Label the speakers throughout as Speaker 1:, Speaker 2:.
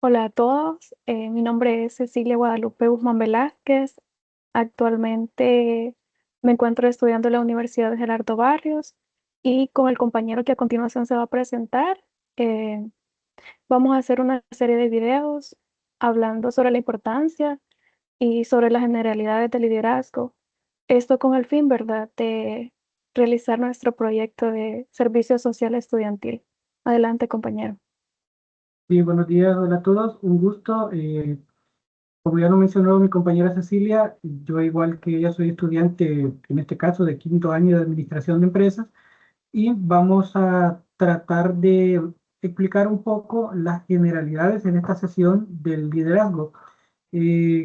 Speaker 1: Hola a todos, mi nombre es Cecilia Guadalupe Guzmán Velázquez. Actualmente me encuentro estudiando en la Universidad de Gerardo Barrios y con el compañero que a continuación se va a presentar, eh, vamos a hacer una serie de videos hablando sobre la importancia y sobre las generalidades del liderazgo. Esto con el fin, ¿verdad?, de realizar nuestro proyecto de servicio social estudiantil. Adelante, compañero.
Speaker 2: Sí, buenos días, hola a todos, un gusto. Como ya lo mencionó mi compañera Cecilia, yo igual que ella soy estudiante, en este caso de quinto año de Administración de Empresas, y vamos a tratar de explicar un poco las generalidades en esta sesión del liderazgo.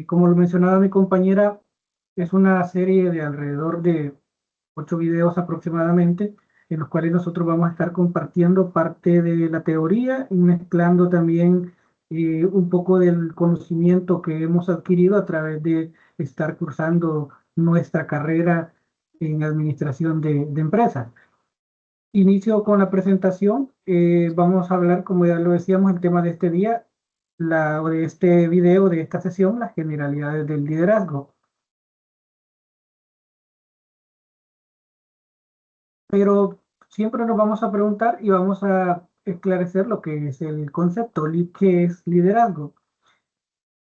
Speaker 2: Como lo mencionaba mi compañera, es una serie de alrededor de 8 videos aproximadamente, en los cuales nosotros vamos a estar compartiendo parte de la teoría y mezclando también un poco del conocimiento que hemos adquirido a través de estar cursando nuestra carrera en administración de empresas. Inicio con la presentación. Vamos a hablar, como ya lo decíamos, el tema de este día, o de este video, de esta sesión, las generalidades del liderazgo. Pero siempre nos vamos a preguntar y vamos a esclarecer lo que es el concepto, ¿qué es liderazgo?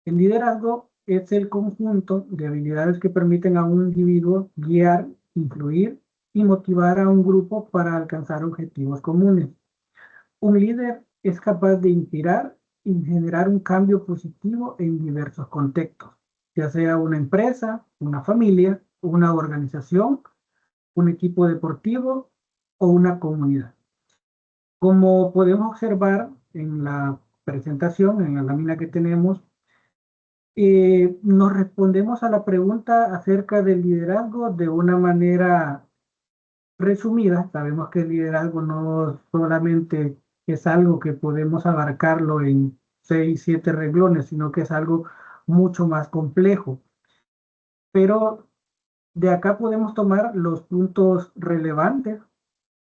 Speaker 2: El liderazgo es el conjunto de habilidades que permiten a un individuo guiar, influir y motivar a un grupo para alcanzar objetivos comunes. Un líder es capaz de inspirar y generar un cambio positivo en diversos contextos, ya sea una empresa, una familia, una organización, un equipo deportivo o una comunidad. Como podemos observar en la presentación, en la lámina que tenemos, nos respondemos a la pregunta acerca del liderazgo de una manera resumida. Sabemos que el liderazgo no solamente es algo que podemos abarcarlo en 6, 7 renglones, sino que es algo mucho más complejo. Pero de acá podemos tomar los puntos relevantes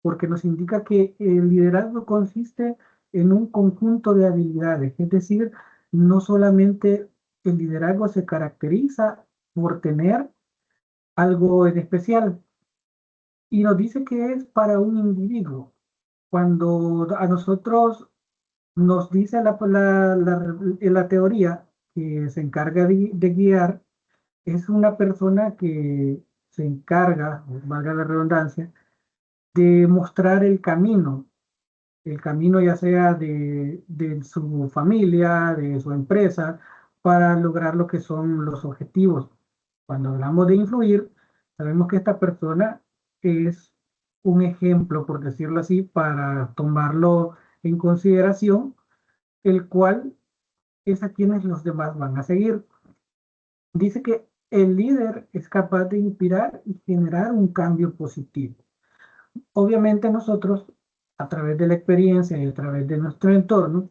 Speaker 2: porque nos indica que el liderazgo consiste en un conjunto de habilidades, es decir, no solamente el liderazgo se caracteriza por tener algo en especial, y nos dice que es para un individuo. Cuando a nosotros nos dice la teoría que se encarga de guiar, es una persona que se encarga, valga la redundancia, de mostrar el camino ya sea de su familia, de su empresa, para lograr lo que son los objetivos. Cuando hablamos de influir, sabemos que esta persona es un ejemplo, por decirlo así, para tomarlo en consideración, el cual es a quienes los demás van a seguir. Dice que el líder es capaz de inspirar y generar un cambio positivo. Obviamente nosotros, a través de la experiencia y a través de nuestro entorno,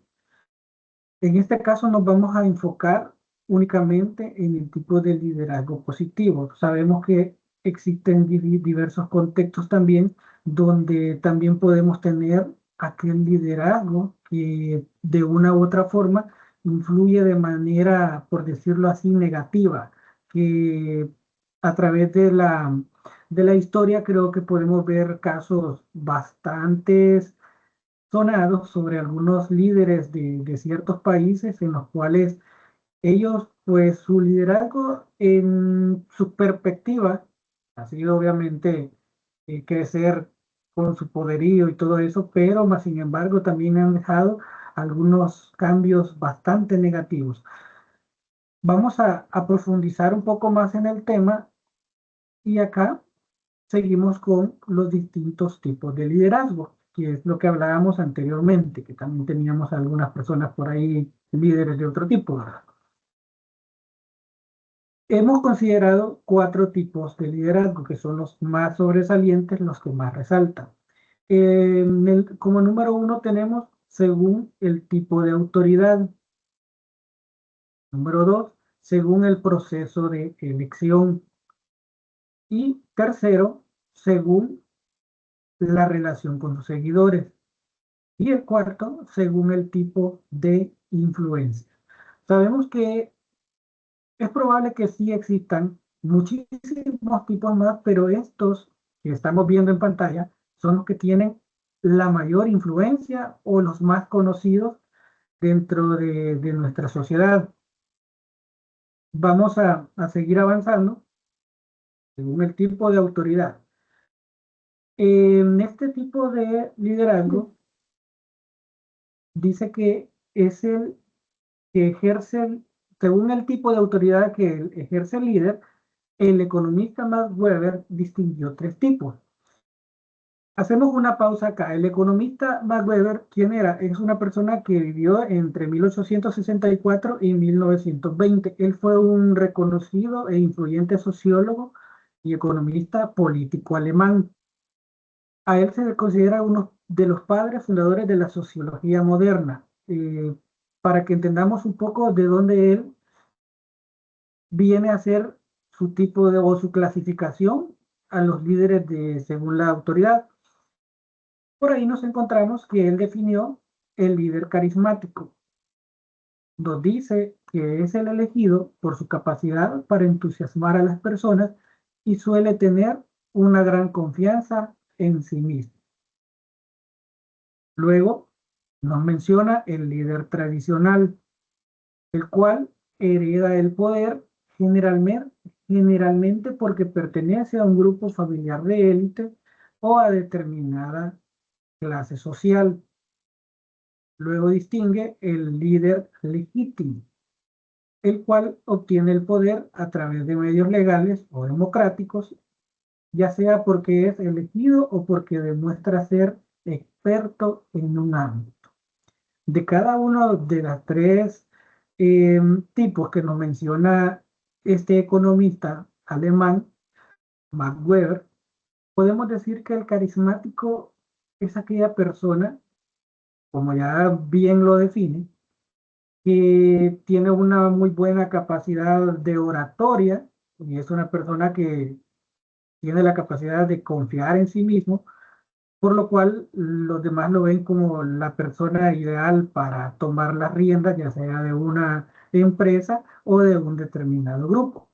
Speaker 2: en este caso nos vamos a enfocar únicamente en el tipo de liderazgo positivo. Sabemos que existen diversos contextos también donde también podemos tener aquel liderazgo que de una u otra forma influye de manera, por decirlo así, negativa, que a través de la historia creo que podemos ver casos bastantes sonados sobre algunos líderes de ciertos países en los cuales ellos, pues su liderazgo en su perspectiva ha sido obviamente crecer con su poderío y todo eso, pero más sin embargo también han dejado algunos cambios bastante negativos. Vamos a profundizar un poco más en el tema y acá seguimos con los distintos tipos de liderazgo, que es lo que hablábamos anteriormente, que también teníamos algunas personas por ahí, líderes de otro tipo, ¿verdad? Hemos considerado 4 tipos de liderazgo, que son los más sobresalientes, los que más resaltan. Como número 1 tenemos según el tipo de autoridad. Número 2, según el proceso de elección. Y tercero, según la relación con sus seguidores. Y el cuarto, según el tipo de influencia. Sabemos que es probable que sí existan muchísimos tipos más, pero estos que estamos viendo en pantalla son los que tienen la mayor influencia o los más conocidos dentro de nuestra sociedad. Vamos a seguir avanzando según el tipo de autoridad. En este tipo de liderazgo dice que es el que ejerce, según el tipo de autoridad que ejerce el líder, el economista Max Weber distinguió tres tipos. Hacemos una pausa acá. El economista Max Weber, ¿quién era? Es una persona que vivió entre 1864 y 1920. Él fue un reconocido e influyente sociólogo y economista político alemán. A él se le considera uno de los padres fundadores de la sociología moderna. Para que entendamos un poco de dónde él viene a ser su tipo de o su clasificación a los líderes de según la autoridad. Por ahí nos encontramos que él definió el líder carismático. Nos dice que es el elegido por su capacidad para entusiasmar a las personas y suele tener una gran confianza en sí mismo. Luego nos menciona el líder tradicional, el cual hereda el poder generalmente porque pertenece a un grupo familiar de élite o a determinada clase social. Luego distingue el líder legítimo, el cual obtiene el poder a través de medios legales o democráticos, ya sea porque es elegido o porque demuestra ser experto en un ámbito. De cada uno de las tres tipos que nos menciona este economista alemán, Max Weber, podemos decir que el carismático es aquella persona, como ya bien lo define, que tiene una muy buena capacidad de oratoria y es una persona que tiene la capacidad de confiar en sí mismo, por lo cual los demás lo ven como la persona ideal para tomar las riendas, ya sea de una empresa o de un determinado grupo.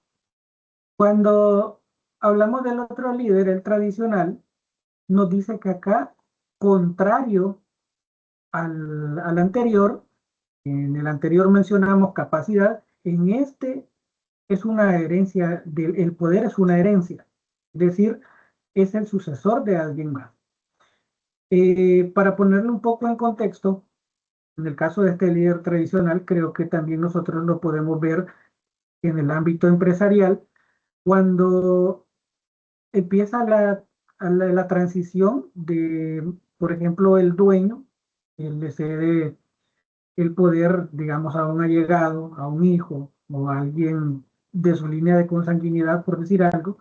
Speaker 2: Cuando hablamos del otro líder, el tradicional, nos dice que acá, contrario al anterior, en el anterior mencionamos capacidad, en este es una herencia, el poder es una herencia, es decir, es el sucesor de alguien más. Para ponerlo un poco en contexto, en el caso de este líder tradicional, creo que también nosotros lo podemos ver en el ámbito empresarial, cuando empieza la transición de, por ejemplo, el dueño, él le cede el poder, digamos, a un allegado, a un hijo o a alguien de su línea de consanguinidad, por decir algo,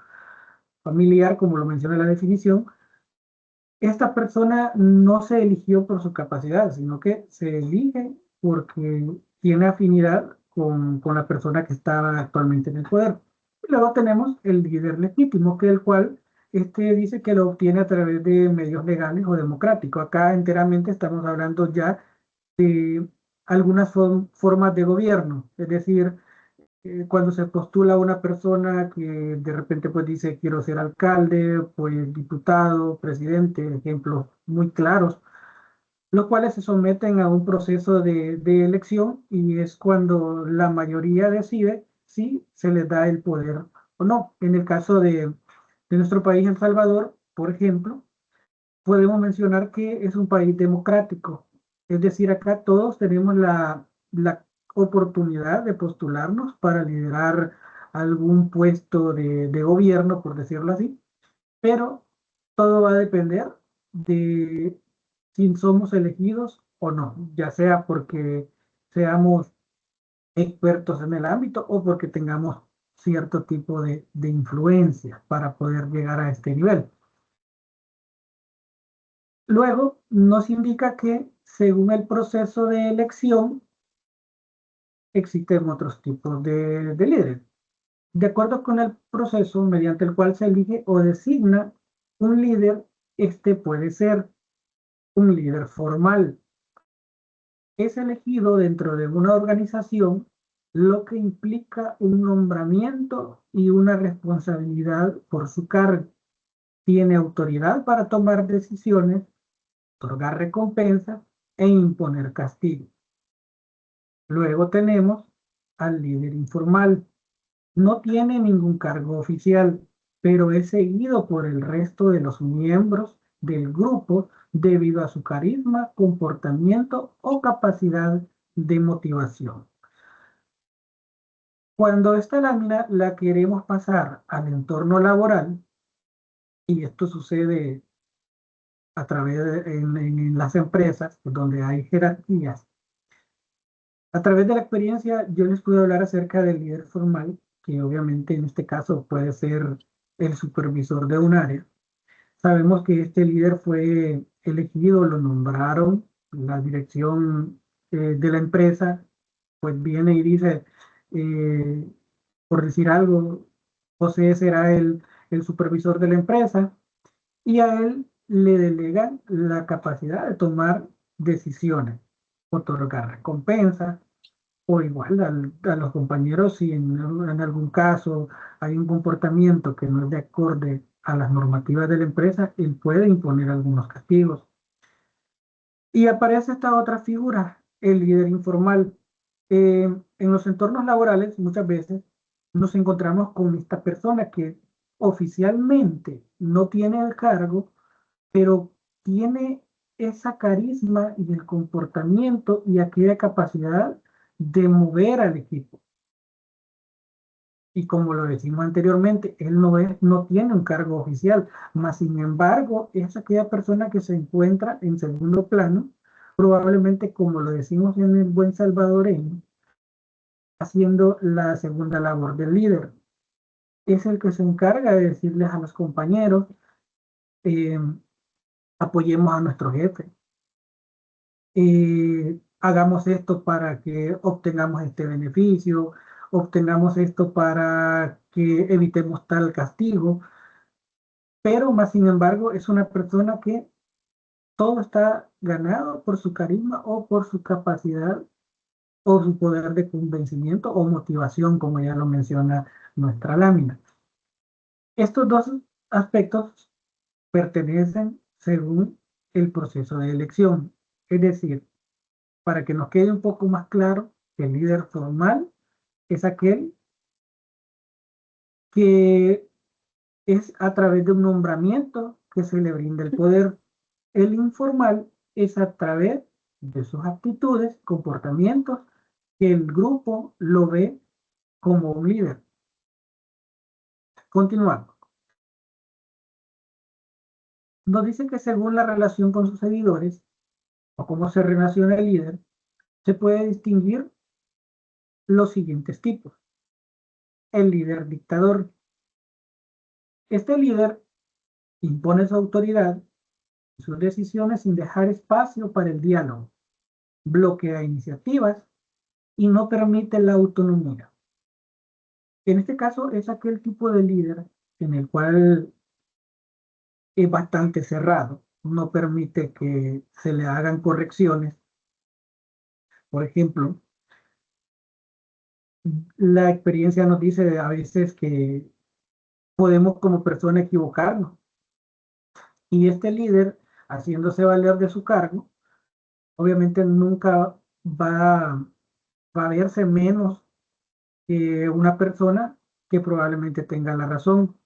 Speaker 2: familiar, como lo menciona la definición. Esta persona no se eligió por su capacidad, sino que se elige porque tiene afinidad con la persona que está actualmente en el poder. Y luego tenemos el líder legítimo, que el cual este dice que lo obtiene a través de medios legales o democráticos. Acá enteramente estamos hablando ya de algunas formas de gobierno, es decir, cuando se postula una persona que de repente pues dice quiero ser alcalde, pues diputado, presidente, ejemplos muy claros, los cuales se someten a un proceso de elección y es cuando la mayoría decide si se les da el poder o no. En el caso de nuestro país, El Salvador, por ejemplo, podemos mencionar que es un país democrático. Es decir, acá todos tenemos la oportunidad de postularnos para liderar algún puesto de gobierno, por decirlo así, pero todo va a depender de si somos elegidos o no, ya sea porque seamos expertos en el ámbito o porque tengamos cierto tipo de influencia para poder llegar a este nivel. Luego nos indica que según el proceso de elección existen otros tipos de líderes. De acuerdo con el proceso mediante el cual se elige o designa un líder, este puede ser Un líder formal es elegido dentro de una organización, lo que implica un nombramiento y una responsabilidad por su cargo. Tiene autoridad para tomar decisiones, otorgar recompensas e imponer castigos. Luego tenemos al líder informal. No tiene ningún cargo oficial, pero es seguido por el resto de los miembros del grupo debido a su carisma, comportamiento o capacidad de motivación. Cuando esta lámina la queremos pasar al entorno laboral, y esto sucede a través en las empresas donde hay jerarquías, a través de la experiencia yo les puedo hablar acerca del líder formal, que obviamente en este caso puede ser el supervisor de un área. Sabemos que este líder fue elegido, lo nombraron, la dirección de la empresa, pues viene y dice, eh, por decir algo, José será el supervisor de la empresa y a él le delegan la capacidad de tomar decisiones, otorgar recompensas o igual a los compañeros si en algún caso hay un comportamiento que no es de acorde a las normativas de la empresa, él puede imponer algunos castigos. Y aparece esta otra figura, el líder informal. En los entornos laborales muchas veces nos encontramos con esta persona que oficialmente no tiene el cargo, pero tiene esa carisma y el comportamiento y aquella capacidad de mover al equipo. Y como lo decimos anteriormente, él no tiene un cargo oficial, mas sin embargo, es aquella persona que se encuentra en segundo plano, probablemente como lo decimos en el buen salvadoreño, haciendo la segunda labor del líder. Es el que se encarga de decirles a los compañeros, eh, apoyemos a nuestro jefe, hagamos esto para que obtengamos este beneficio, obtengamos esto para que evitemos tal castigo, pero más sin embargo es una persona que todo está ganado por su carisma o por su capacidad o su poder de convencimiento o motivación, como ya lo menciona nuestra lámina. Estos dos aspectos pertenecen según el proceso de elección, es decir, para que nos quede un poco más claro, el líder formal es aquel que es a través de un nombramiento que se le brinda el poder. El informal es a través de sus actitudes, comportamientos, que el grupo lo ve como un líder. Continuamos. Nos dice que según la relación con sus seguidores o cómo se relaciona el líder, se puede distinguir los siguientes tipos. El líder dictador. Este líder impone su autoridad y sus decisiones sin dejar espacio para el diálogo, bloquea iniciativas y no permite la autonomía. En este caso es aquel tipo de líder en el cual es bastante cerrado, no permite que se le hagan correcciones. Por ejemplo, la experiencia nos dice a veces que podemos como persona equivocarnos y este líder, haciéndose valer de su cargo, obviamente nunca va a verse menos que una persona que probablemente tenga la razón.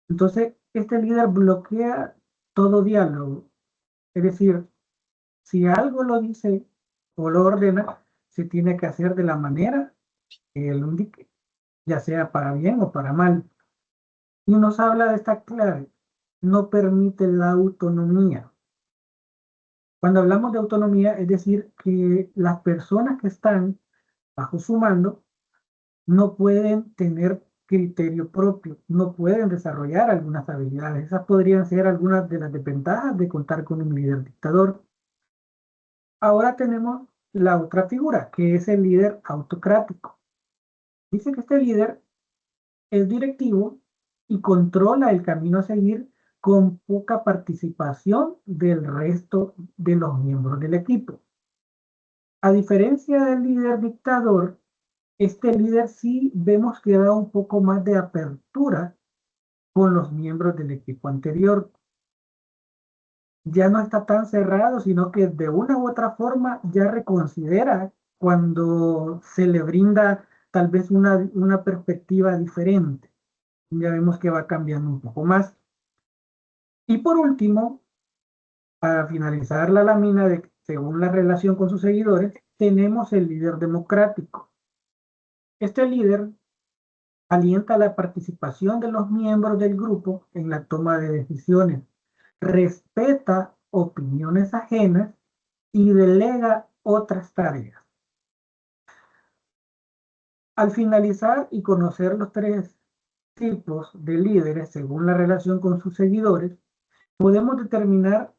Speaker 2: Entonces, este líder bloquea todo diálogo. Es decir, si algo lo dice o lo ordena, se tiene que hacer de la manera que él indique, ya sea para bien o para mal. Y nos habla de esta clave, no permite la autonomía. Cuando hablamos de autonomía, es decir, que las personas que están bajo su mando no pueden tener criterio propio, no pueden desarrollar algunas habilidades. Esas podrían ser algunas de las desventajas de contar con un líder dictador. Ahora tenemos la otra figura, que es el líder autocrático. Dice que este líder es directivo y controla el camino a seguir con poca participación del resto de los miembros del equipo. A diferencia del líder dictador, este líder sí vemos que da un poco más de apertura con los miembros del equipo anterior. Ya no está tan cerrado, sino que de una u otra forma ya reconsidera cuando se le brinda tal vez una perspectiva diferente. Ya vemos que va cambiando un poco más. Y por último, para finalizar la lámina de según la relación con sus seguidores, tenemos el líder democrático. Este líder alienta la participación de los miembros del grupo en la toma de decisiones, respeta opiniones ajenas y delega otras tareas. Al finalizar y conocer los tres tipos de líderes según la relación con sus seguidores, podemos determinar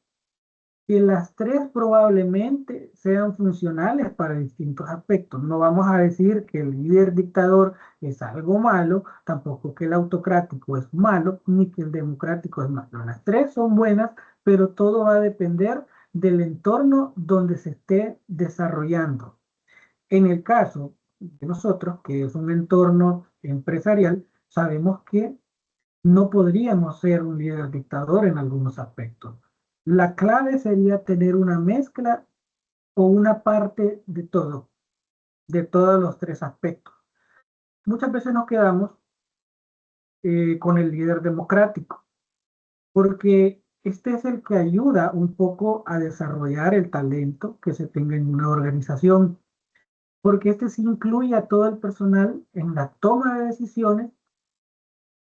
Speaker 2: que las tres probablemente sean funcionales para distintos aspectos. No vamos a decir que el líder dictador es algo malo, tampoco que el autocrático es malo, ni que el democrático es malo. Las tres son buenas, pero todo va a depender del entorno donde se esté desarrollando. En el caso de nosotros, que es un entorno empresarial, sabemos que no podríamos ser un líder dictador en algunos aspectos. La clave sería tener una mezcla o una parte de todos los tres aspectos. Muchas veces nos quedamos con el líder democrático, porque este es el que ayuda un poco a desarrollar el talento que se tenga en una organización, porque este sí incluye a todo el personal en la toma de decisiones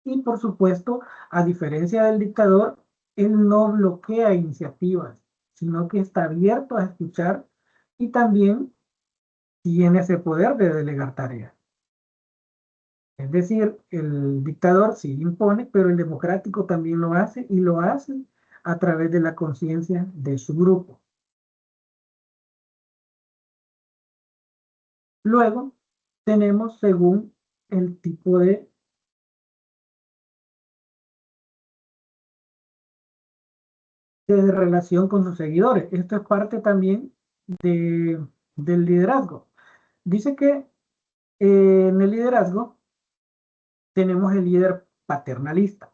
Speaker 2: y, por supuesto, a diferencia del dictador, él no bloquea iniciativas, sino que está abierto a escuchar y también tiene ese poder de delegar tareas. Es decir, el dictador sí impone, pero el democrático también lo hace y lo hace a través de la conciencia de su grupo. Luego tenemos según el tipo de relación con sus seguidores. Esto es parte también del liderazgo. Dice que en el liderazgo tenemos el líder paternalista.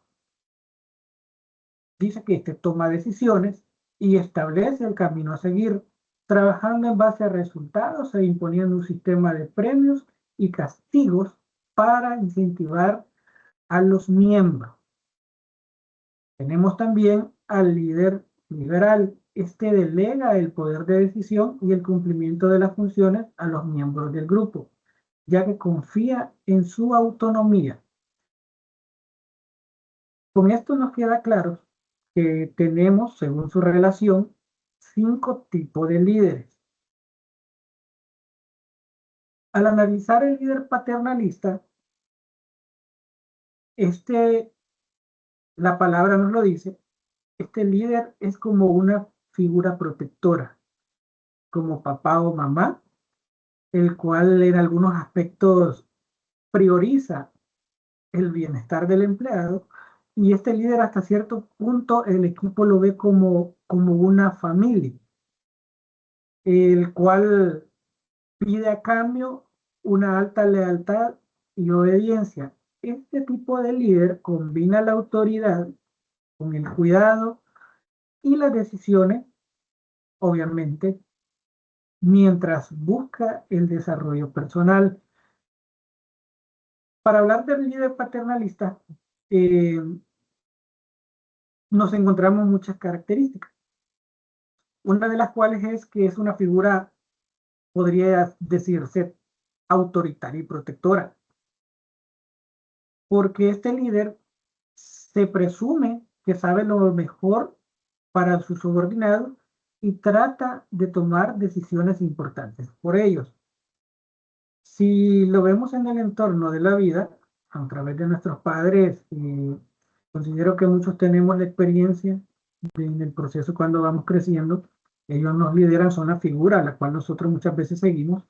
Speaker 2: Dice que este toma decisiones y establece el camino a seguir, trabajando en base a resultados e imponiendo un sistema de premios y castigos para incentivar a los miembros. Tenemos también al líder liberal. Este delega el poder de decisión y el cumplimiento de las funciones a los miembros del grupo, ya que confía en su autonomía. Con esto nos queda claro que tenemos, según su relación, 5 tipos de líderes. Al analizar el líder paternalista, este, la palabra nos lo dice, este líder es como una figura protectora, como papá o mamá, el cual en algunos aspectos prioriza el bienestar del empleado, y este líder hasta cierto punto el equipo lo ve como una familia, el cual pide a cambio una alta lealtad y obediencia. Este tipo de líder combina la autoridad con el cuidado y las decisiones, obviamente, mientras busca el desarrollo personal. Para hablar del líder paternalista, eh, nos encontramos muchas características. Una de las cuales es que es una figura, podría decirse, autoritaria y protectora, porque este líder se presume que sabe lo mejor para sus subordinados y trata de tomar decisiones importantes por ellos. Si lo vemos en el entorno de la vida, a través de nuestros padres, considero que muchos tenemos la experiencia en el proceso cuando vamos creciendo. Ellos nos lideran, son la figura a la cual nosotros muchas veces seguimos.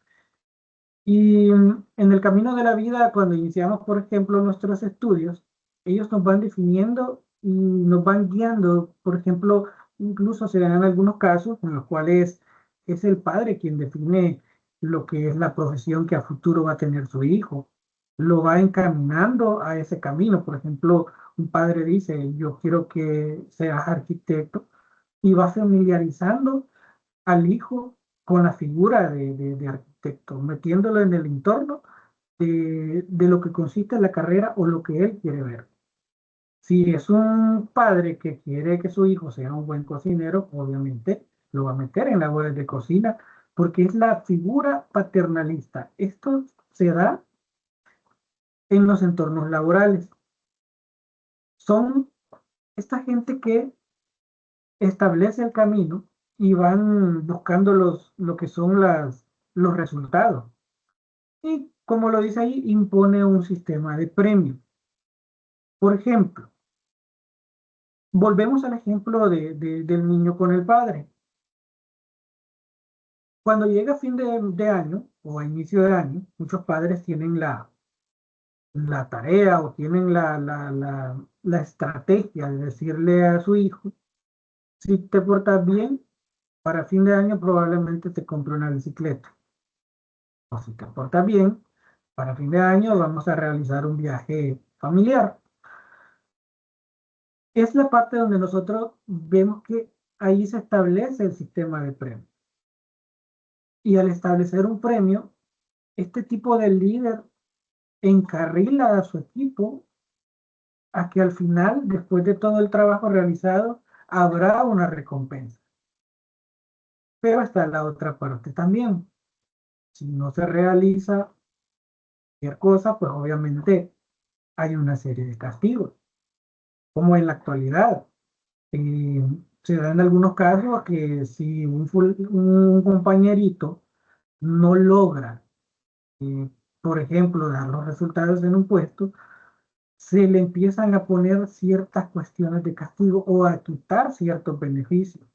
Speaker 2: Y en el camino de la vida, cuando iniciamos, por ejemplo, nuestros estudios, ellos nos van definiendo y nos van guiando. Por ejemplo, incluso se dan algunos casos en los cuales es el padre quien define lo que es la profesión que a futuro va a tener su hijo. Lo va encaminando a ese camino. Por ejemplo, un padre dice, yo quiero que seas arquitecto y va familiarizando al hijo con la figura de arquitecto, metiéndolo en el entorno de lo que consiste la carrera o lo que él quiere ver. Si es un padre que quiere que su hijo sea un buen cocinero, obviamente lo va a meter en labores de cocina porque es la figura paternalista. Esto se da en los entornos laborales. Son esta gente que establece el camino y van buscando lo que son los resultados. Y como lo dice ahí, impone un sistema de premio. Por ejemplo, volvemos al ejemplo del niño con el padre. Cuando llega fin de año o a inicio de año, muchos padres tienen la tarea o tienen la estrategia de decirle a su hijo, si te portas bien, para fin de año probablemente te compre una bicicleta. O si te portas bien, para fin de año vamos a realizar un viaje familiar. Es la parte donde nosotros vemos que ahí se establece el sistema de premio. Y al establecer un premio, este tipo de líder encarrila a su equipo a que al final, después de todo el trabajo realizado, habrá una recompensa. Pero está la otra parte también. Si no se realiza cualquier cosa, pues obviamente hay una serie de castigos, como en la actualidad. Eh, Se da en algunos casos que si un compañerito no logra, eh, por ejemplo, dar los resultados en un puesto, se le empiezan a poner ciertas cuestiones de castigo o a quitar ciertos beneficios.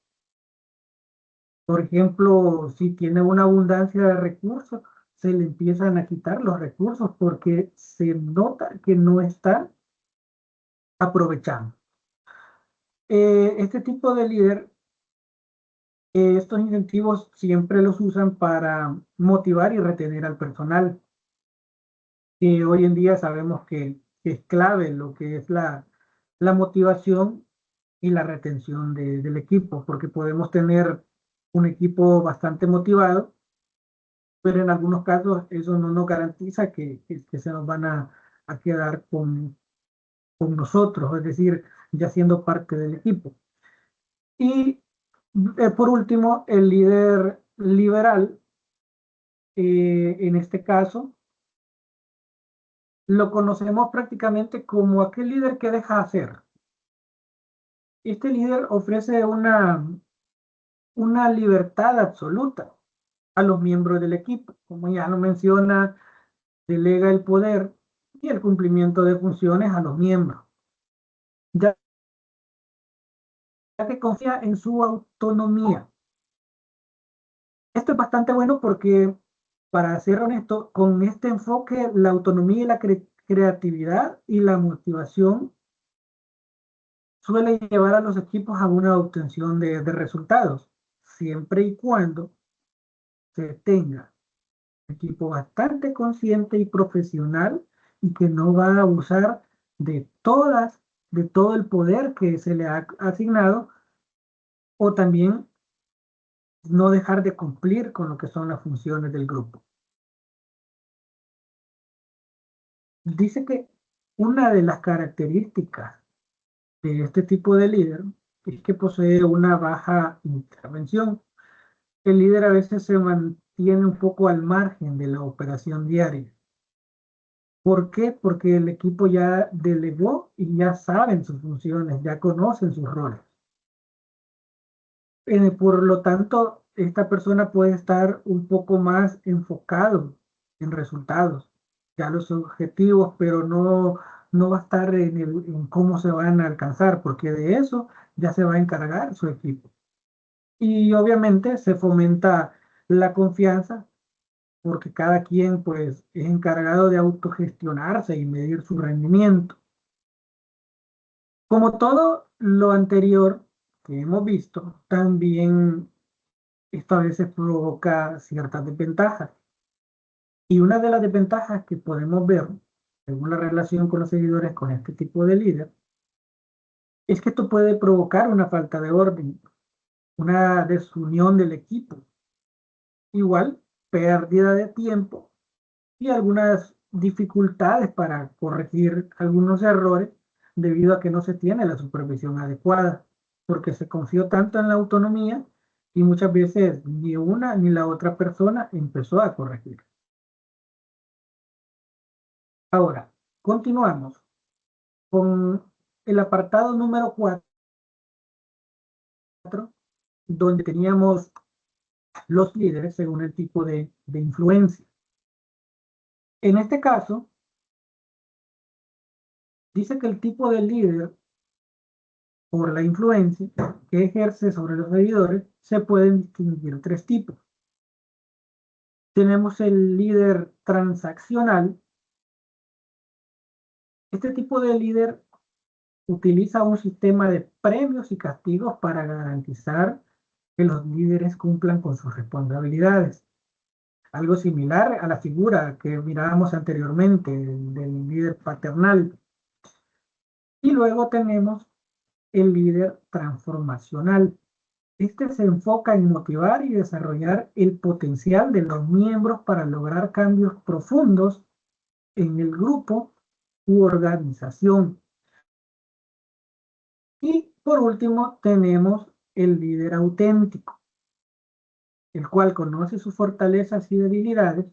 Speaker 2: Por ejemplo, si tiene una abundancia de recursos, se le empiezan a quitar los recursos porque se nota que no está aprovechando. Este tipo de líder, estos incentivos siempre los usan para motivar y retener al personal, que hoy en día sabemos que es clave lo que es la motivación y la retención del equipo, porque podemos tener un equipo bastante motivado, pero en algunos casos eso no nos garantiza que se nos van a quedar con nosotros, es decir, ya siendo parte del equipo. Y por último, el líder liberal, en este caso, lo conocemos prácticamente como aquel líder que deja hacer. Este líder ofrece una libertad absoluta a los miembros del equipo. Como ya lo menciona, delega el poder y el cumplimiento de funciones a los miembros, ya que confía en su autonomía. Esto es bastante bueno porque, para ser honesto, con este enfoque, la autonomía y la creatividad y la motivación suele llevar a los equipos a una obtención de resultados, siempre y cuando se tenga un equipo bastante consciente y profesional y que no va a abusar de todo el poder que se le ha asignado o también no dejar de cumplir con lo que son las funciones del grupo. Dice que una de las características de este tipo de líder es que posee una baja intervención. El líder a veces se mantiene un poco al margen de la operación diaria. ¿Por qué? Porque el equipo ya delegó y ya saben sus funciones, ya conocen sus roles. Por lo tanto, esta persona puede estar un poco más enfocado en resultados, ya los objetivos, pero no va a estar en cómo se van a alcanzar, porque de eso ya se va a encargar su equipo. Y obviamente se fomenta la confianza, porque cada quien pues es encargado de autogestionarse y medir su rendimiento. Como todo lo anterior que hemos visto, también esto a veces provoca ciertas desventajas. Y una de las desventajas que podemos ver, según la relación con los seguidores con este tipo de líder, es que esto puede provocar una falta de orden, una desunión del equipo, igual pérdida de tiempo y algunas dificultades para corregir algunos errores debido a que no se tiene la supervisión adecuada, porque se confió tanto en la autonomía y muchas veces ni una ni la otra persona empezó a corregir. Ahora, continuamos con el apartado número 4, donde teníamos los líderes según el tipo de influencia. En este caso, dice que el tipo de líder por la influencia que ejerce sobre los seguidores se pueden distinguir tres tipos. Tenemos el líder transaccional. Este tipo de líder utiliza un sistema de premios y castigos para garantizar que los líderes cumplan con sus responsabilidades. Algo similar a la figura que mirábamos anteriormente del líder paternal. Y luego tenemos el líder transformacional. Este se enfoca en motivar y desarrollar el potencial de los miembros para lograr cambios profundos en el grupo u organización. Y por último tenemos el líder auténtico, el cual conoce sus fortalezas y debilidades,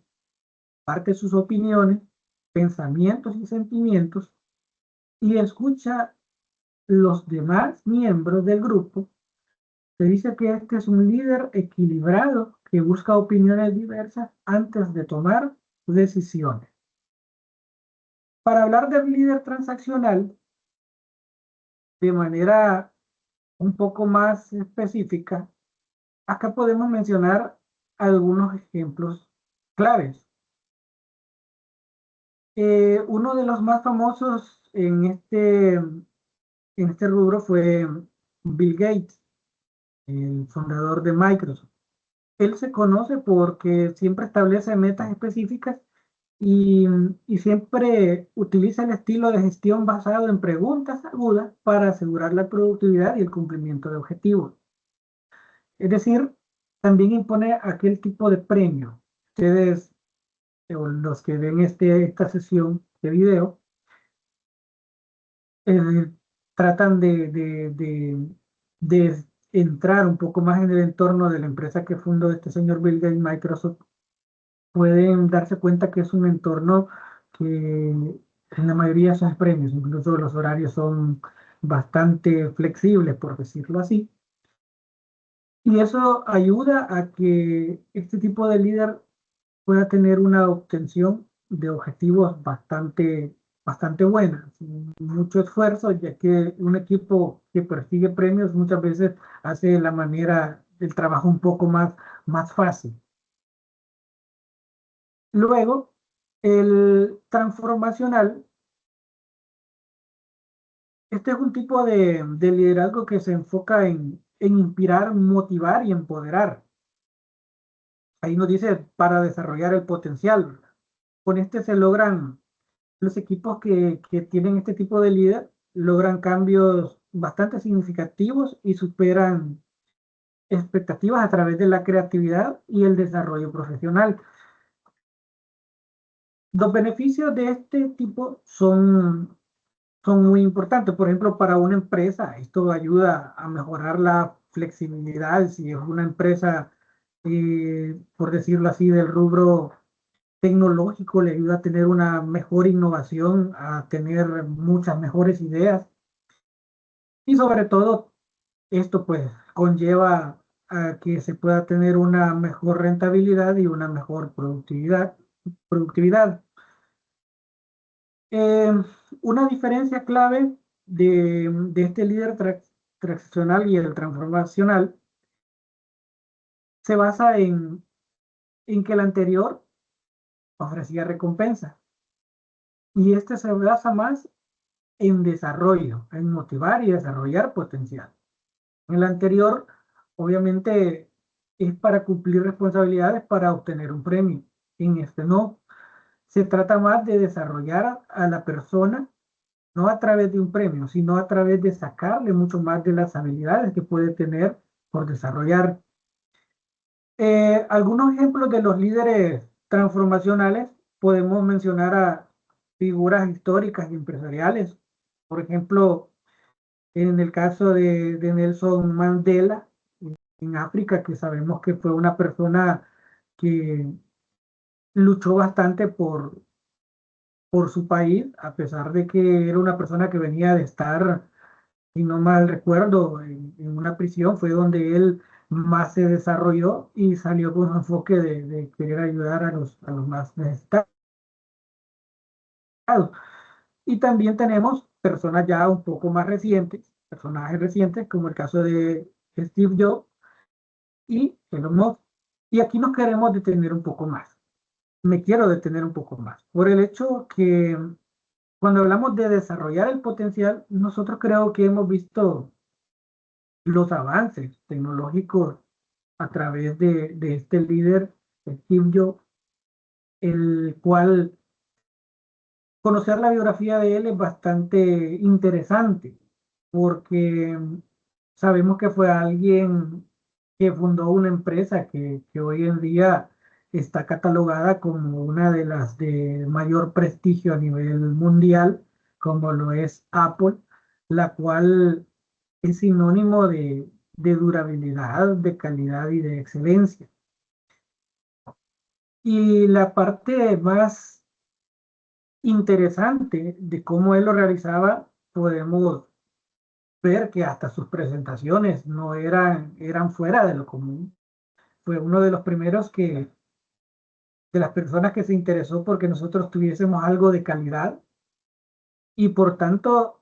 Speaker 2: parte sus opiniones, pensamientos y sentimientos y escucha los demás miembros del grupo. Se dice que este es un líder equilibrado que busca opiniones diversas antes de tomar decisiones. Para hablar del líder transaccional de manera un poco más específica, acá podemos mencionar algunos ejemplos claves. Uno de los más famosos en este rubro fue Bill Gates, el fundador de Microsoft. Él se conoce porque siempre establece metas específicas y, y siempre utiliza el estilo de gestión basado en preguntas agudas para asegurar la productividad y el cumplimiento de objetivos. Es decir, también impone aquel tipo de premio. Ustedes, o los que ven esta sesión de video, eh, tratan de entrar un poco más en el entorno de la empresa que fundó este señor Bill Gates, Microsoft. Pueden darse cuenta que es un entorno que en la mayoría son premios, incluso los horarios son bastante flexibles, por decirlo así. Y eso ayuda a que este tipo de líder pueda tener una obtención de objetivos bastante buena, sin mucho esfuerzo, ya que un equipo que persigue premios muchas veces hace la manera, el trabajo un poco más fácil. Luego, el transformacional, este es un tipo de liderazgo que se enfoca en inspirar, motivar y empoderar. Ahí nos dice para desarrollar el potencial. Con este se logran, los equipos que tienen este tipo de líder logran cambios bastante significativos y superan expectativas a través de la creatividad y el desarrollo profesional. Los beneficios de este tipo son muy importantes. Por ejemplo, para una empresa, esto ayuda a mejorar la flexibilidad. Si es una empresa, por decirlo así, del rubro tecnológico, le ayuda a tener una mejor innovación, a tener muchas mejores ideas. Y sobre todo, esto pues conlleva a que se pueda tener una mejor rentabilidad y una mejor productividad. Eh, una diferencia clave de este líder transaccional y el transformacional se basa en que el anterior ofrecía recompensa y este se basa más en desarrollo, en motivar y desarrollar potencial. En el anterior, obviamente, es para cumplir responsabilidades para obtener un premio. En este no. Se trata más de desarrollar a la persona, no a través de un premio, sino a través de sacarle mucho más de las habilidades que puede tener por desarrollar. Algunos ejemplos de los líderes transformacionales podemos mencionar a figuras históricas y empresariales. Por ejemplo, en el caso de Nelson Mandela en África, que sabemos que fue una persona que luchó bastante por su país, a pesar de que era una persona que venía de estar, si no mal recuerdo, en una prisión, fue donde él más se desarrolló y salió con un enfoque de querer ayudar a los más necesitados. Y también tenemos personas ya un poco más recientes, personajes recientes, como el caso de Steve Jobs y Elon Musk. Y aquí nos queremos detener un poco más. Me quiero detener un poco más por el hecho que cuando hablamos de desarrollar el potencial, nosotros creo que hemos visto los avances tecnológicos a través de este líder, Steve Jobs, el cual conocer la biografía de él es bastante interesante, porque sabemos que fue alguien que fundó una empresa que hoy en día está catalogada como una de las de mayor prestigio a nivel mundial, como lo es Apple, la cual es sinónimo de durabilidad, de calidad y de excelencia. Y la parte más interesante de cómo él lo realizaba, podemos ver que hasta sus presentaciones no eran fuera de lo común. Fue uno de los primeros de las personas que se interesó porque nosotros tuviésemos algo de calidad y por tanto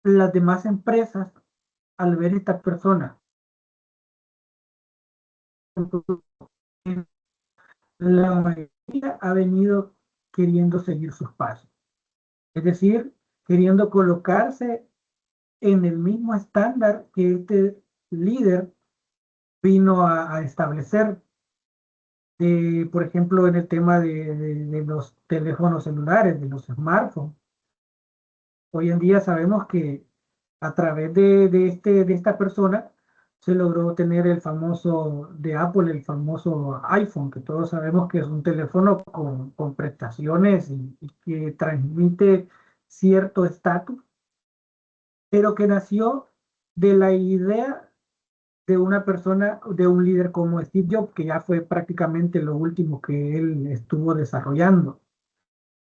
Speaker 2: las demás empresas al ver esta persona, la mayoría ha venido queriendo seguir sus pasos, es decir, queriendo colocarse en el mismo estándar que este líder vino a establecer. Por ejemplo, en el tema de los teléfonos celulares, de los smartphones. Hoy en día sabemos que a través de esta persona se logró tener el famoso de Apple, el famoso iPhone, que todos sabemos que es un teléfono con prestaciones y que transmite cierto estatus, pero que nació de la idea de una persona, de un líder como Steve Jobs, que ya fue prácticamente lo último que él estuvo desarrollando.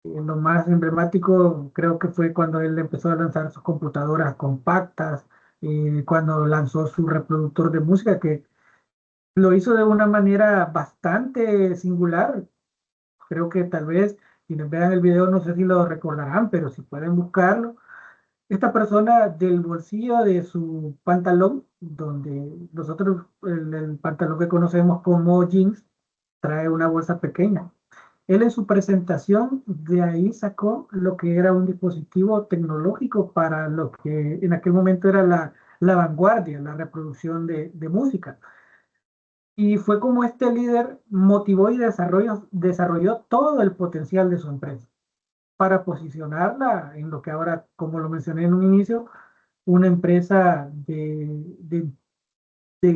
Speaker 2: Lo más emblemático creo que fue cuando él empezó a lanzar sus computadoras compactas, cuando lanzó su reproductor de música, que lo hizo de una manera bastante singular. Creo que tal vez, si nos vean el video, no sé si lo recordarán, pero si pueden buscarlo, esta persona del bolsillo de su pantalón, donde nosotros el pantalón que conocemos como jeans, trae una bolsa pequeña. Él en su presentación de ahí sacó lo que era un dispositivo tecnológico para lo que en aquel momento era la vanguardia, la reproducción de música. Y fue como este líder motivó y desarrolló todo el potencial de su empresa para posicionarla en lo que ahora, como lo mencioné en un inicio, una empresa de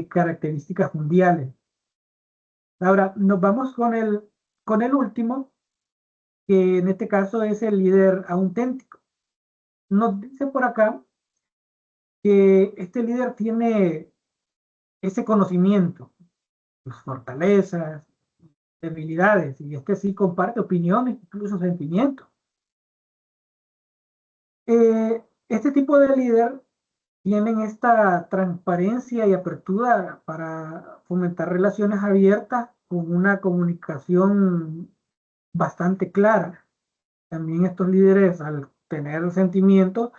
Speaker 2: características mundiales. Ahora, nos vamos con el último, que en este caso es el líder auténtico. Nos dice por acá que este líder tiene ese conocimiento, sus fortalezas, debilidades, y este sí comparte opiniones, incluso sentimientos. Este tipo de líder tienen esta transparencia y apertura para fomentar relaciones abiertas con una comunicación bastante clara. También estos líderes, al tener sentimientos,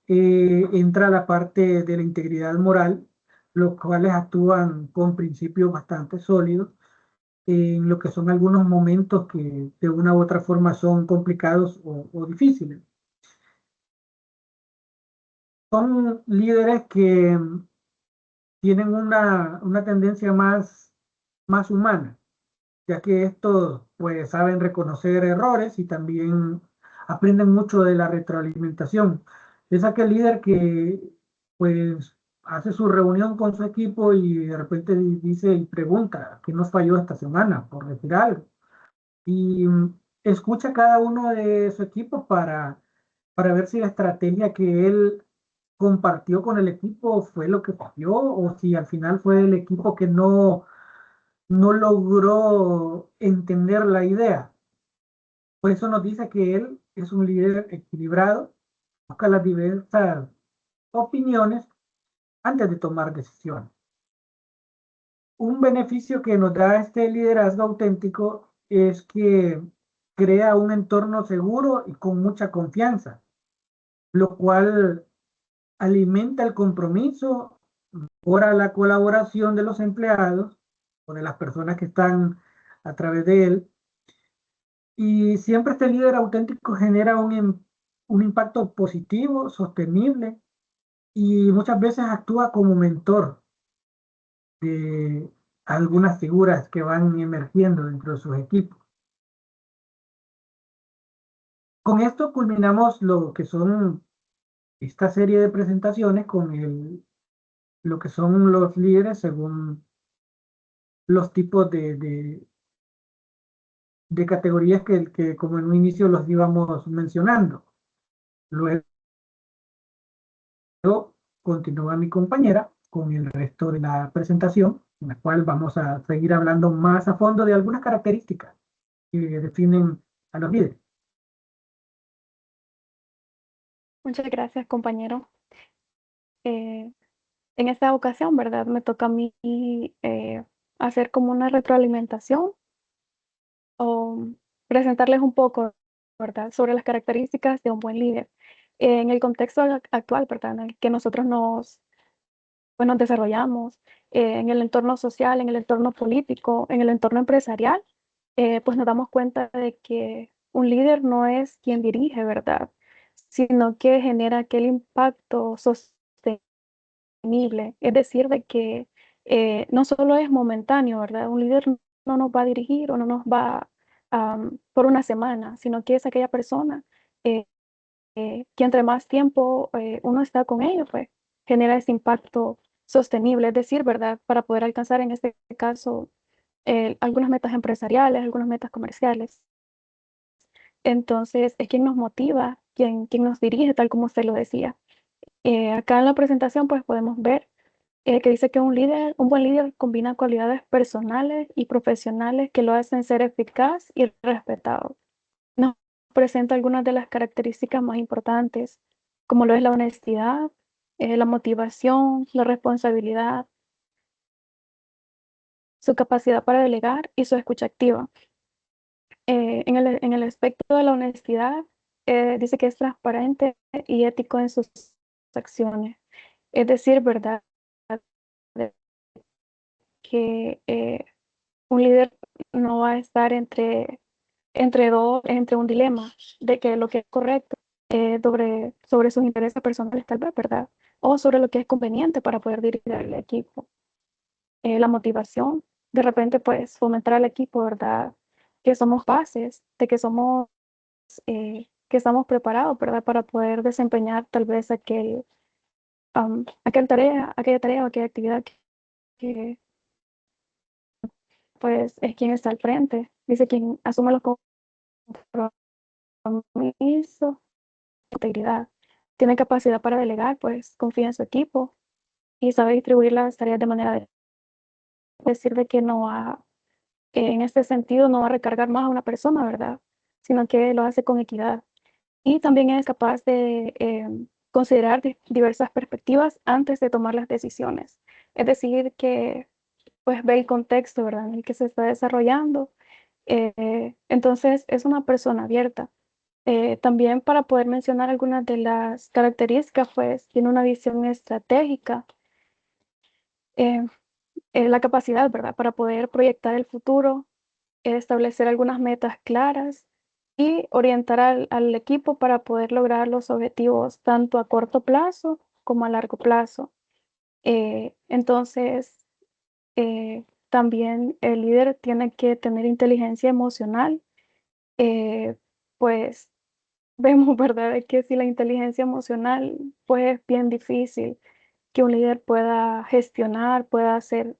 Speaker 2: entra la parte de la integridad moral, los cuales actúan con principios bastante sólidos en lo que son algunos momentos que de una u otra forma son complicados o difíciles. son líderes que tienen una tendencia más humana, ya que estos pues saben reconocer errores y también aprenden mucho de la retroalimentación. Es aquel líder que pues hace su reunión con su equipo y de repente dice y pregunta, ¿qué nos falló esta semana? Por decir algo. Y escucha a cada uno de su equipo para ver si la estrategia que él compartió con el equipo fue lo que falló o si al final fue el equipo que no logró entender la idea. Por eso nos dice que él es un líder equilibrado, busca las diversas opiniones antes de tomar decisiones. Un beneficio que nos da este liderazgo auténtico es que crea un entorno seguro y con mucha confianza, lo cual alimenta el compromiso, mejora la colaboración de los empleados o de las personas que están a través de él. Y siempre este líder auténtico genera un impacto positivo, sostenible y muchas veces actúa como mentor de algunas figuras que van emergiendo dentro de sus equipos. Con esto culminamos lo que son esta serie de presentaciones con lo que son los líderes según los tipos de categorías que como en un inicio los íbamos mencionando. Luego continúa mi compañera con el resto de la presentación, en la cual vamos a seguir hablando más a fondo de algunas características que definen a los líderes.
Speaker 1: Muchas gracias, compañero. Eh, en esta ocasión, ¿verdad? Me toca a mí hacer como una retroalimentación o presentarles un poco, ¿verdad? Sobre las características de un buen líder. En el contexto actual, ¿verdad? En el que nosotros pues, nos desarrollamos, en el entorno social, en el entorno político, en el entorno empresarial, pues nos damos cuenta de que un líder no es quien dirige, ¿verdad? Sino que genera aquel impacto sostenible. Es decir, de que no solo es momentáneo, ¿verdad? Un líder no nos va a dirigir o no nos va por una semana, sino que es aquella persona eh, que entre más tiempo uno está con ellos, pues genera ese impacto sostenible, es decir, ¿verdad? Para poder alcanzar en este caso algunas metas empresariales, algunas metas comerciales. Entonces, es quien nos motiva, quien nos dirige, tal como usted lo decía. Acá en la presentación, pues podemos ver que dice que un buen líder combina cualidades personales y profesionales que lo hacen ser eficaz y respetado. Nos presenta algunas de las características más importantes, como lo es la honestidad, la motivación, la responsabilidad, su capacidad para delegar y su escucha activa. En el aspecto de la honestidad, dice que es transparente y ético en sus acciones. Es decir, ¿verdad? De que un líder no va a estar entre un dilema de que lo que es correcto sobre sus intereses personales, tal vez, ¿verdad? O sobre lo que es conveniente para poder dirigir el equipo. La motivación, de repente, pues fomentar al equipo, ¿verdad? Que somos bases, de que estamos preparados, ¿verdad? Para poder desempeñar tal vez aquella tarea o aquella actividad que pues es quien está al frente, dice quien asume los compromisos, integridad, tiene capacidad para delegar, pues confía en su equipo y sabe distribuir las tareas de manera de decir de que no va, en este sentido no va a recargar más a una persona, ¿verdad? Sino que lo hace con equidad. Y también es capaz de considerar diversas perspectivas antes de tomar las decisiones. Es decir, que pues ve el contexto, ¿verdad? En el que se está desarrollando. Entonces es una persona abierta. También para poder mencionar algunas de las características, pues tiene una visión estratégica, eh, la capacidad, ¿verdad? Para poder proyectar el futuro, establecer algunas metas claras y orientar al equipo para poder lograr los objetivos tanto a corto plazo como a largo plazo. Entonces, también el líder tiene que tener inteligencia emocional. Pues vemos, ¿verdad?, de que si la inteligencia emocional, pues es bien difícil que un líder pueda gestionar, pueda ser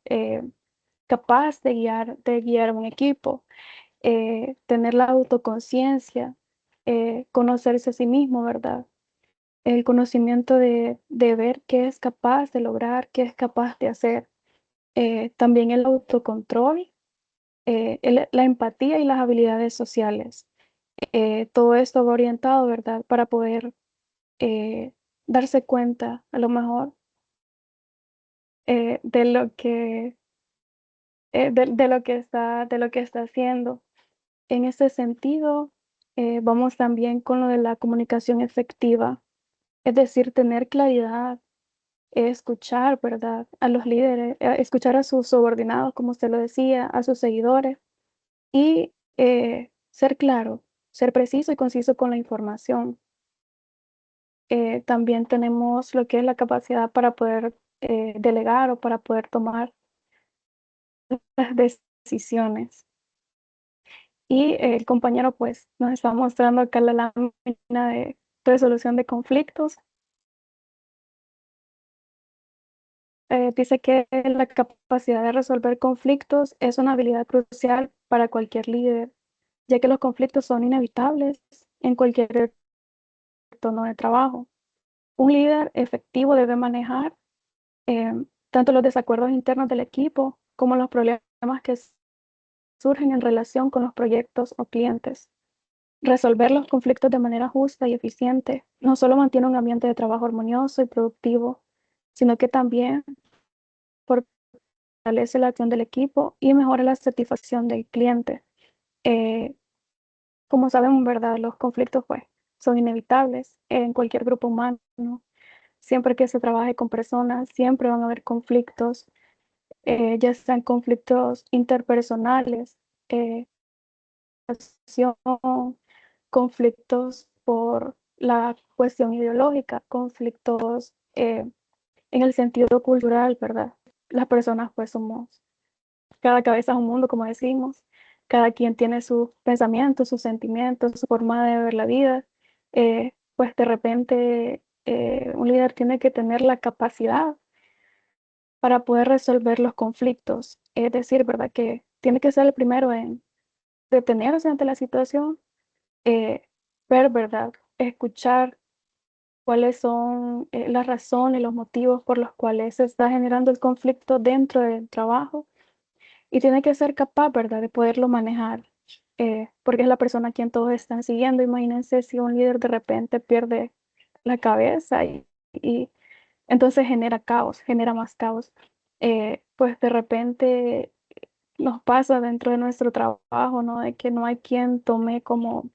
Speaker 1: capaz de guiar a un equipo, tener la autoconciencia, conocerse a sí mismo, ¿verdad? El conocimiento de ver qué es capaz de lograr, qué es capaz de hacer. También el autocontrol, la empatía y las habilidades sociales. Todo esto va orientado, ¿verdad? Para poder eh, darse cuenta, a lo mejor, de lo que, de lo que está haciendo. En ese sentido, vamos también con lo de la comunicación efectiva, es decir, tener claridad, escuchar, ¿verdad? A los líderes, escuchar a sus subordinados, como usted lo decía, a sus seguidores y ser claro, ser preciso y conciso con la información. También tenemos lo que es la capacidad para poder delegar o para poder tomar las decisiones. Y el compañero pues nos está mostrando acá la lámina de resolución de conflictos. Dice que la capacidad de resolver conflictos es una habilidad crucial para cualquier líder, ya que los conflictos son inevitables en cualquier tono de trabajo. Un líder efectivo debe manejar eh, tanto los desacuerdos internos del equipo como los problemas que surgen en relación con los proyectos o clientes. Resolver los conflictos de manera justa y eficiente no solo mantiene un ambiente de trabajo armonioso y productivo, sino que también fortalece la acción del equipo y mejora la satisfacción del cliente. Eh, Como sabemos, ¿verdad? Los conflictos pues son inevitables en cualquier grupo humano, ¿no? Siempre que se trabaje con personas, siempre van a haber conflictos, ya sean conflictos interpersonales, eh, conflictos por la cuestión ideológica, conflictos en el sentido cultural, ¿verdad? Las personas pues somos, cada cabeza es un mundo, como decimos, cada quien tiene sus pensamientos, sus sentimientos, su forma de ver la vida. Pues de repente un líder tiene que tener la capacidad para poder resolver los conflictos. Es decir, ¿verdad? Que tiene que ser el primero en detenerse ante la situación, eh, ver, ¿verdad? Escuchar cuáles son las razones, los motivos por los cuales se está generando el conflicto dentro del trabajo y tiene que ser capaz, ¿verdad?, de poderlo manejar, porque es la persona a quien todos están siguiendo. Imagínense si un líder de repente pierde la cabeza y entonces genera caos, genera más caos. Pues de repente nos pasa dentro de nuestro trabajo, ¿no? De que no hay quien tome como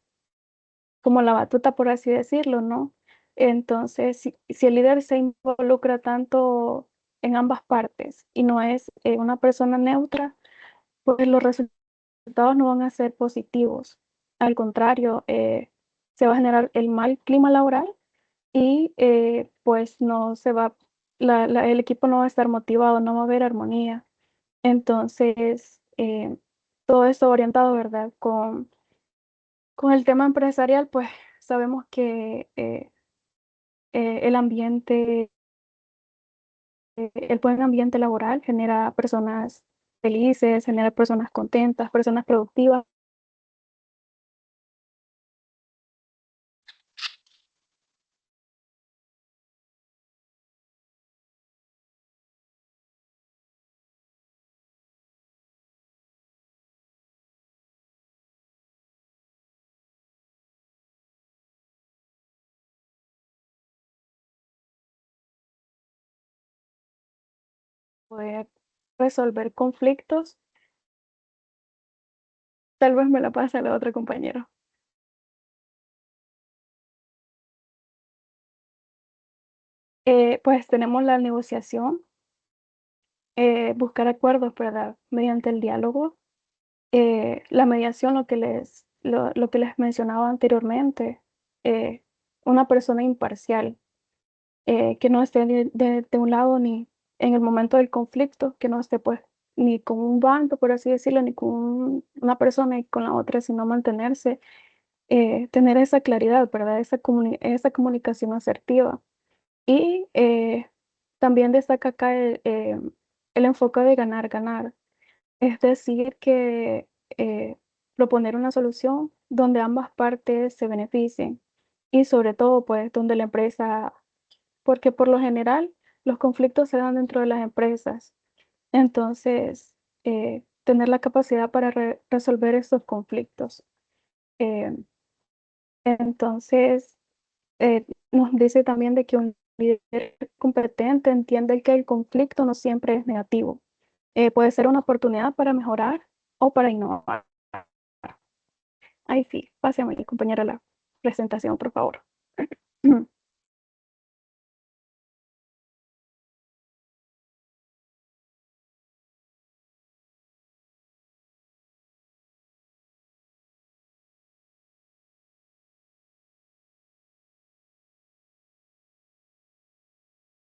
Speaker 1: la batuta, por así decirlo, ¿no? Entonces, si el líder se involucra tanto en ambas partes y no es una persona neutra, pues los resultados no van a ser positivos. Al contrario, se va a generar el mal clima laboral y pues no se va, el equipo no va a estar motivado, no va a haber armonía. Entonces, todo esto orientado, ¿verdad? Con el tema empresarial, pues sabemos que el ambiente, el buen ambiente laboral genera personas felices, genera personas contentas, personas productivas. Poder resolver conflictos. Tal vez me la pase a la otra compañera. Pues tenemos la negociación, buscar acuerdos, ¿verdad? Mediante el diálogo, la mediación, lo que les mencionaba anteriormente, una persona imparcial. que no esté de un lado ni en el momento del conflicto, que no esté pues ni con un bando, por así decirlo, ni con una persona y con la otra, sino mantenerse, tener esa claridad, ¿verdad? Esa comunicación asertiva. Y también destaca acá el enfoque de ganar, ganar. Es decir, que proponer una solución donde ambas partes se beneficien y sobre todo, pues, donde la empresa, porque por lo general los conflictos se dan dentro de las empresas. Entonces, tener la capacidad para resolver esos conflictos. Eh, entonces, nos dice también de que un líder competente entiende que el conflicto no siempre es negativo. Puede ser una oportunidad para mejorar o para innovar. Ahí sí, pásame, compañera, la presentación, por favor.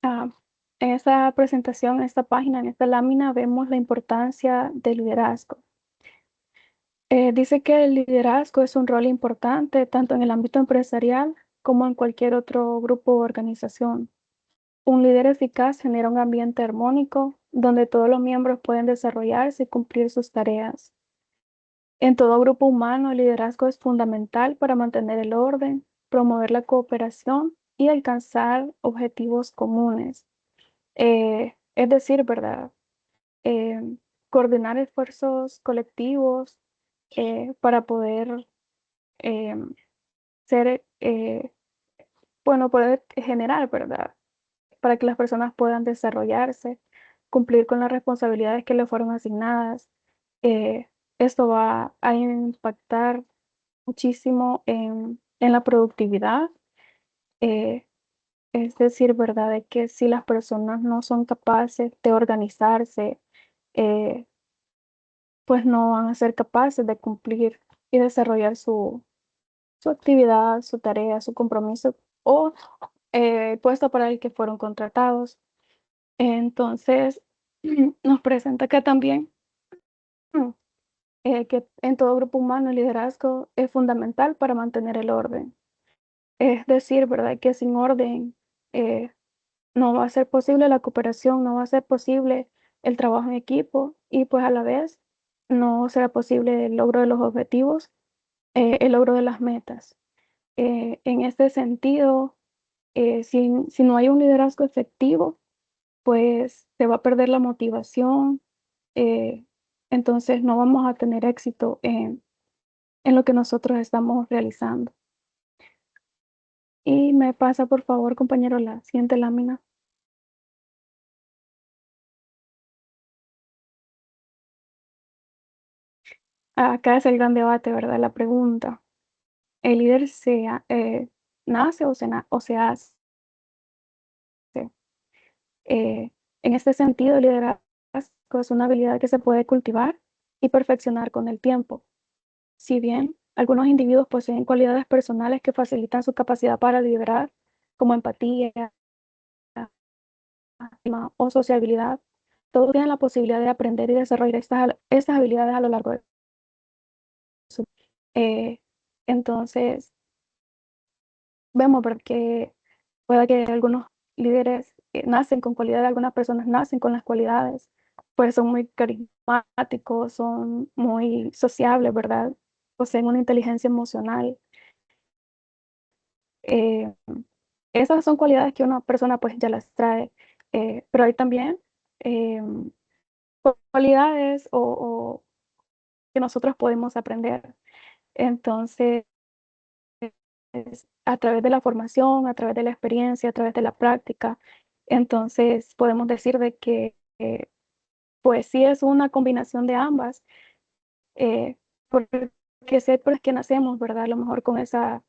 Speaker 1: Ah, en esta presentación, en esta página, en esta lámina, vemos la importancia del liderazgo. Dice que el liderazgo es un rol importante tanto en el ámbito empresarial como en cualquier otro grupo o organización. Un líder eficaz genera un ambiente armónico donde todos los miembros pueden desarrollarse y cumplir sus tareas. En todo grupo humano, el liderazgo es fundamental para mantener el orden, promover la cooperación y alcanzar objetivos comunes. Es decir, ¿verdad? Eh, Coordinar esfuerzos colectivos para poder eh, ser, bueno, poder generar, ¿verdad? Para que las personas puedan desarrollarse, cumplir con las responsabilidades que le fueron asignadas. Eh, Esto va a impactar muchísimo en la productividad. eh, es decir, ¿verdad? De que si las personas no son capaces de organizarse, eh, pues no van a ser capaces de cumplir y desarrollar su actividad, su tarea, su compromiso o puesto para el que fueron contratados. Entonces, nos presenta acá también que en todo grupo humano el liderazgo es fundamental para mantener el orden. Es decir, ¿verdad? Que sin orden eh, no va a ser posible la cooperación, no va a ser posible el trabajo en equipo y pues a la vez no será posible el logro de los objetivos, el logro de las metas. En este sentido, si no hay un liderazgo efectivo, pues se va a perder la motivación, eh, entonces no vamos a tener éxito en lo que nosotros estamos realizando. Y me pasa, por favor, compañero, la siguiente lámina. Acá es el gran debate, ¿verdad? La pregunta. ¿El líder nace o se hace? En este sentido, el liderazgo es una habilidad que se puede cultivar y perfeccionar con el tiempo. Si bien algunos individuos poseen cualidades personales que facilitan su capacidad para liderar, como empatía o sociabilidad, todos tienen la posibilidad de aprender y desarrollar estas habilidades a lo largo de su vida. Entonces, vemos que puede que algunos líderes nacen con cualidades, algunas personas nacen con las cualidades, pues son muy carismáticos, son muy sociables, ¿verdad? Poseen una inteligencia emocional. Eh, Esas son cualidades que una persona pues ya las trae, pero hay también eh, cualidades que nosotros podemos aprender. Entonces, a través de la formación, a través de la experiencia, a través de la práctica, entonces podemos decir de que pues sí es una combinación de ambas, eh, porque sé por qué nacemos, ¿verdad? A lo mejor con esa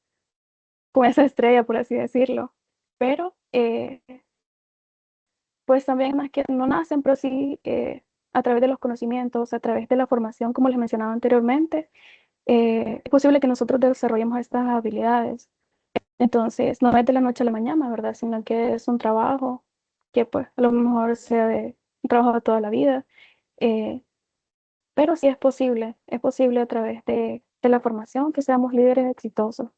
Speaker 1: estrella, por así decirlo, pero pues también más que no nacen, pero sí a través de los conocimientos, a través de la formación, como les mencionaba anteriormente, es posible que nosotros desarrollemos estas habilidades. Entonces, no es de la noche a la mañana, ¿verdad? Sino que es un trabajo que pues a lo mejor sea de un trabajo de toda la vida. eh, pero sí es posible a través de la formación que seamos líderes exitosos.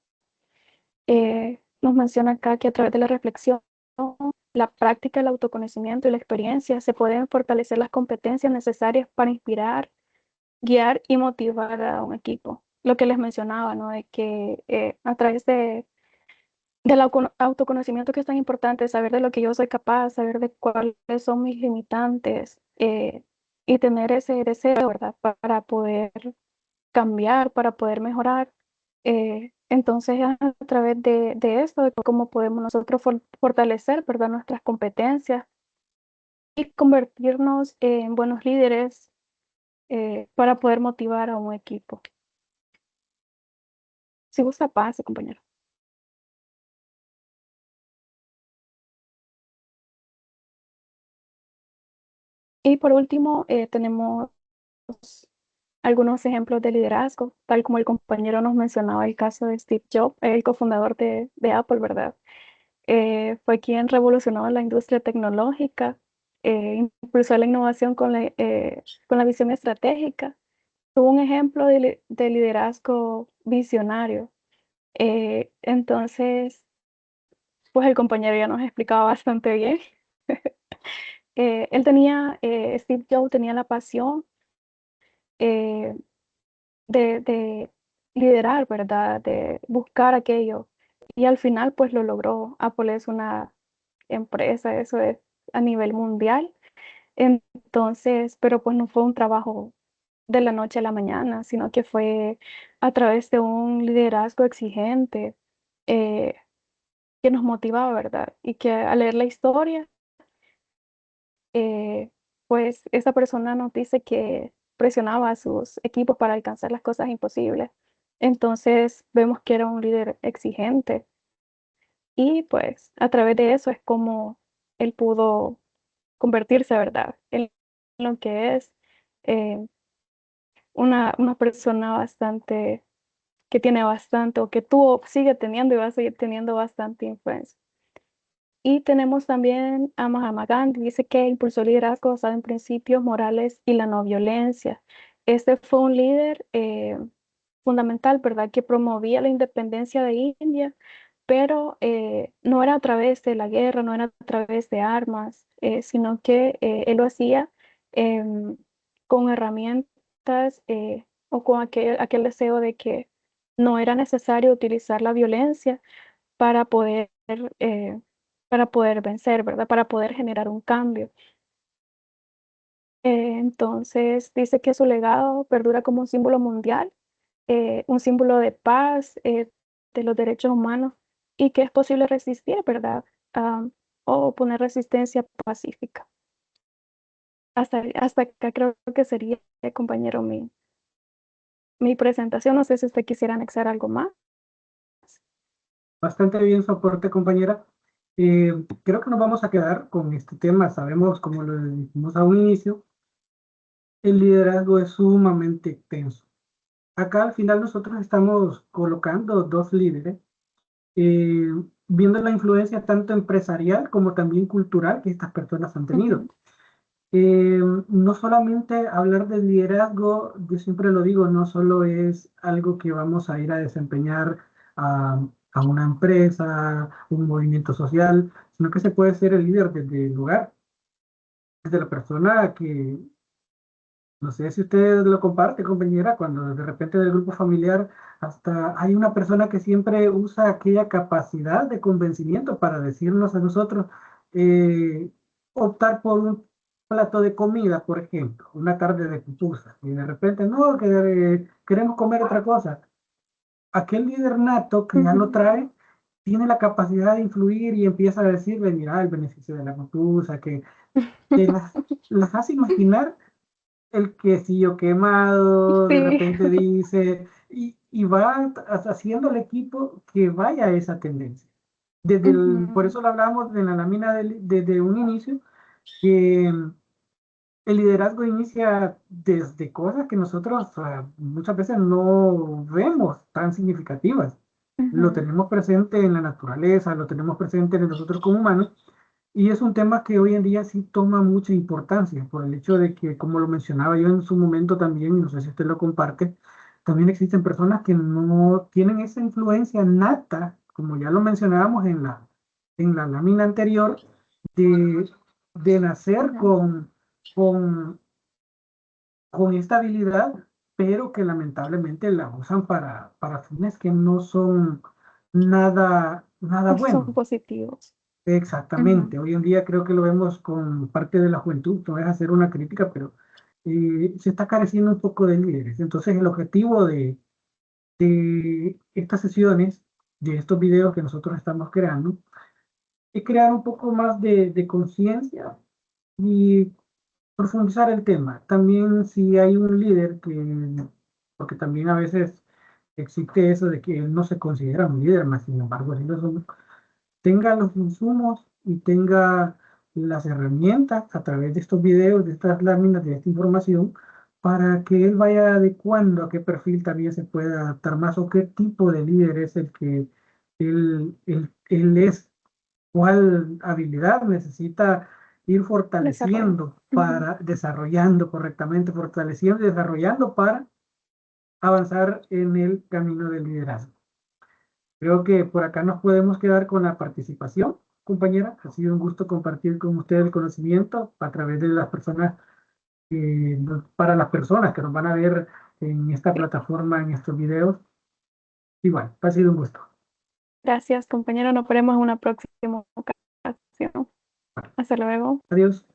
Speaker 1: Nos menciona acá que a través de la reflexión, la práctica, el autoconocimiento y la experiencia se pueden fortalecer las competencias necesarias para inspirar, guiar y motivar a un equipo. Lo que les mencionaba, ¿no? De que a través del autoconocimiento, que es tan importante, saber de lo que yo soy capaz, saber de cuáles son mis limitantes, y tener ese deseo, ¿verdad? Para poder cambiar, para poder mejorar. Entonces, a través de esto, de cómo podemos nosotros fortalecer, ¿verdad? Nuestras competencias y convertirnos en buenos líderes, para poder motivar a un equipo. Si gusta, pase, compañero. Y por último, tenemos algunos ejemplos de liderazgo, tal como el compañero nos mencionaba el caso de Steve Jobs, el cofundador de Apple, ¿verdad? Fue quien revolucionó la industria tecnológica, impulsó la innovación con la visión estratégica, tuvo un ejemplo de liderazgo visionario. Entonces, pues el compañero ya nos explicaba bastante bien. Steve Jobs tenía la pasión, eh, de liderar, ¿verdad? De buscar aquello. Y al final, pues lo logró. Apple es una empresa, eso es a nivel mundial. Entonces, pero pues no fue un trabajo de la noche a la mañana, sino que fue a través de un liderazgo exigente, eh, que nos motivaba, ¿verdad? Y que al leer la historia, pues esa persona nos dice que presionaba a sus equipos para alcanzar las cosas imposibles. Entonces vemos que era un líder exigente y pues a través de eso es como él pudo convertirse, ¿verdad? En lo que es, eh, una persona bastante, que tiene bastante, o que tuvo, sigue teniendo y va a seguir teniendo bastante influencia. Y tenemos también a Mahatma Gandhi, dice que impulsó el liderazgo basado en principios morales y la no violencia. Este fue un líder, fundamental, ¿verdad? Que promovía la independencia de India, pero no era a través de la guerra, no era a través de armas, sino que él lo hacía, em, con herramientas, o con aquel deseo de que no era necesario utilizar la violencia para poder, eh, para poder vencer, ¿verdad? Para poder generar un cambio. Entonces dice que su legado perdura como un símbolo mundial, un símbolo de paz, de los derechos humanos, y que es posible resistir, ¿verdad? O poner resistencia pacífica. Hasta acá creo que sería, compañero, mi presentación. No sé si usted quisiera anexar algo más.
Speaker 2: Bastante bien su aporte, compañera. Creo que nos vamos a quedar con este tema. Sabemos, como lo dijimos a un inicio, el liderazgo es sumamente extenso. Acá al final nosotros estamos colocando dos líderes, eh, viendo la influencia tanto empresarial como también cultural que estas personas han tenido.
Speaker 1: Ujú,
Speaker 2: No solamente hablar de liderazgo, yo siempre lo digo, no solo es algo que vamos a ir a desempeñar a, a una empresa, un movimiento social, sino que se puede ser el líder desde el lugar, desde la persona que, no sé si usted lo comparte, compañera, cuando de repente del grupo familiar hasta hay una persona que siempre usa aquella capacidad de convencimiento para decirnos a nosotros, eh, optar por un plato de comida, por ejemplo, una tarde de pupusas, y de repente, no, que queremos comer otra cosa. Aquel líder nato que ya lo
Speaker 1: ujú,
Speaker 2: trae, tiene la capacidad de influir y empieza a decirle, mira, el beneficio de la pupusa, que las hace imaginar el quesillo quemado, de
Speaker 1: Sí.
Speaker 2: repente dice, y va haciendo al equipo que vaya a esa tendencia. Por
Speaker 1: Ujú,
Speaker 2: eso lo hablamos de la lámina desde un inicio, que el liderazgo inicia desde cosas que nosotros muchas veces no vemos tan significativas. lo
Speaker 1: Ujú.
Speaker 2: tenemos presente en la naturaleza, lo tenemos presente en nosotros como humanos, y es un tema que hoy en día sí toma mucha importancia por el hecho de que, como lo mencionaba yo en su momento también, no sé si usted lo comparte, también existen personas que no tienen esa influencia nata, como ya lo mencionábamos en la lámina anterior, de, de nacer
Speaker 1: Ujú.
Speaker 2: con, con esta habilidad, pero que lamentablemente la usan para fines que no son nada
Speaker 1: No son
Speaker 2: buenos.
Speaker 1: positivos. Ujú.
Speaker 2: Exactamente. Hoy en día creo que lo vemos con parte de la juventud, no es hacer una crítica, pero se está careciendo un poco de líderes. Entonces, el objetivo de estas sesiones, de estos videos que nosotros estamos creando, es crear un poco más de conciencia y profundizar el tema. También si hay un líder que, porque también a veces existe eso de que él no se considera un líder, más sin embargo, sí lo somos, tenga los insumos y tenga las herramientas a través de estos videos, de estas láminas, de esta información, para que él vaya adecuando a qué perfil también se puede adaptar más o qué tipo de líder es el que él es, cuál habilidad necesita ir
Speaker 1: Desarrollo.
Speaker 2: fortaleciendo
Speaker 1: Ujú.
Speaker 2: para, desarrollando correctamente, fortaleciendo y desarrollando para avanzar en el camino del liderazgo. Creo que por acá nos podemos quedar con la participación, compañera. Ha sido un gusto compartir con usted el conocimiento a través de las personas, para las personas que nos van a ver en esta
Speaker 1: Sí.
Speaker 2: plataforma, en estos videos. Igual, ha sido un gusto.
Speaker 1: Gracias, compañero. Nos veremos en una próxima ocasión. Hasta luego.
Speaker 2: Adiós.